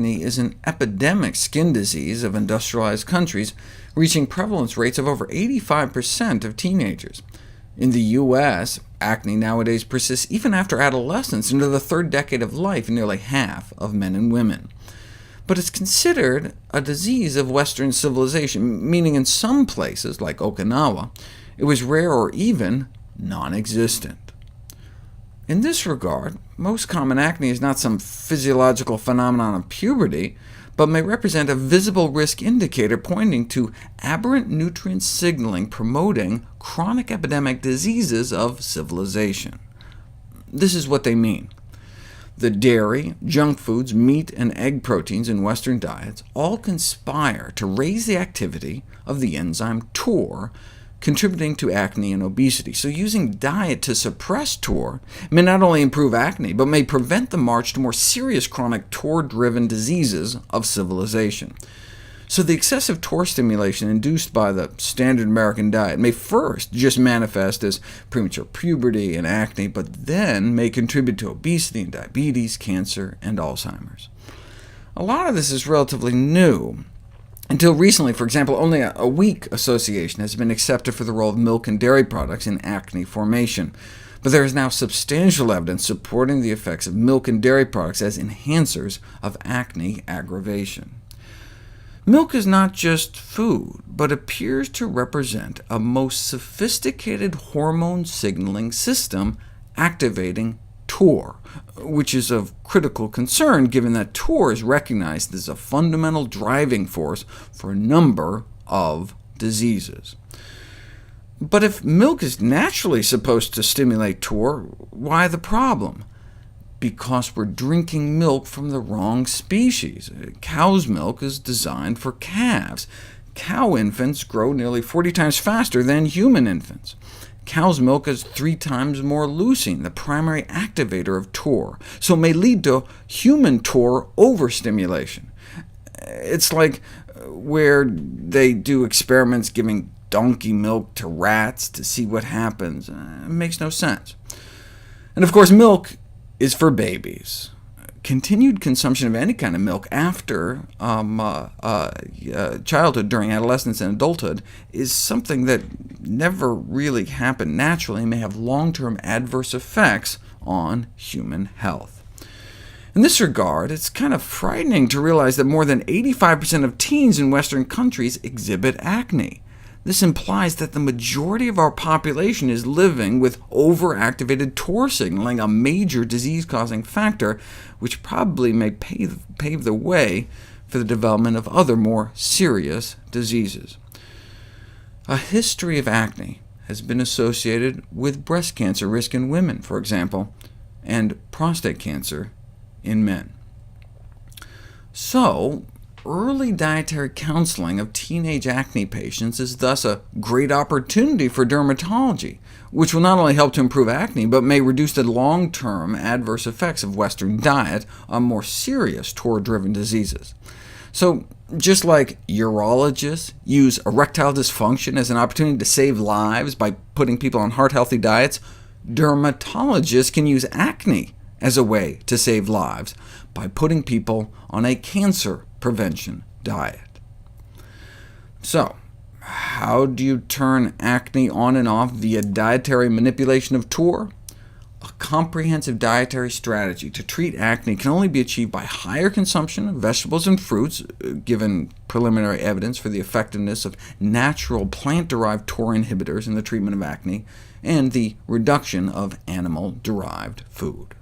acne is an epidemic skin disease of industrialized countries, reaching prevalence rates of over 85% of teenagers. In the U.S., acne nowadays persists even after adolescence into the third decade of life in nearly half of men and women. But it's considered a disease of Western civilization, meaning in some places, like Okinawa, it was rare or even non-existent. In this regard, most common acne is not some physiological phenomenon of puberty, but may represent a visible risk indicator pointing to aberrant nutrient signaling promoting chronic epidemic diseases of civilization. This is what they mean. The dairy, junk foods, meat, and egg proteins in Western diets all conspire to raise the activity of the enzyme TOR, contributing to acne and obesity. So using diet to suppress TOR may not only improve acne, but may prevent the march to more serious chronic TOR-driven diseases of civilization. So the excessive TOR stimulation induced by the standard American diet may first just manifest as premature puberty and acne, but then may contribute to obesity and diabetes, cancer, and Alzheimer's. A lot of this is relatively new. Until recently, for example, only a weak association has been accepted for the role of milk and dairy products in acne formation, but there is now substantial evidence supporting the effects of milk and dairy products as enhancers of acne aggravation. Milk is not just food, but appears to represent a most sophisticated hormone signaling system activating TOR, which is of critical concern given that TOR is recognized as a fundamental driving force for a number of diseases. But if milk is naturally supposed to stimulate TOR, why the problem? Because we're drinking milk from the wrong species. Cow's milk is designed for calves. Cow infants grow nearly 40 times faster than human infants. Cow's milk has 3 times more leucine, the primary activator of TOR, so it may lead to human TOR overstimulation. It's like where they do experiments giving donkey milk to rats to see what happens. It makes no sense. And of course, milk is for babies. Continued consumption of any kind of milk after childhood, during adolescence and adulthood, is something that never really happened naturally and may have long-term adverse effects on human health. In this regard, it's kind of frightening to realize that more than 85% of teens in Western countries exhibit acne. This implies that the majority of our population is living with overactivated TOR signaling, a major disease-causing factor, which probably may pave the way for the development of other more serious diseases. A history of acne has been associated with breast cancer risk in women, for example, and prostate cancer in men. So, early dietary counseling of teenage acne patients is thus a great opportunity for dermatology, which will not only help to improve acne, but may reduce the long-term adverse effects of Western diet on more serious TOR-driven diseases. So, just like urologists use erectile dysfunction as an opportunity to save lives by putting people on heart-healthy diets, dermatologists can use acne as a way to save lives by putting people on a cancer prevention diet. So, how do you turn acne on and off via dietary manipulation of TOR? A comprehensive dietary strategy to treat acne can only be achieved by higher consumption of vegetables and fruits, given preliminary evidence for the effectiveness of natural plant-derived TOR inhibitors in the treatment of acne, and the reduction of animal-derived food.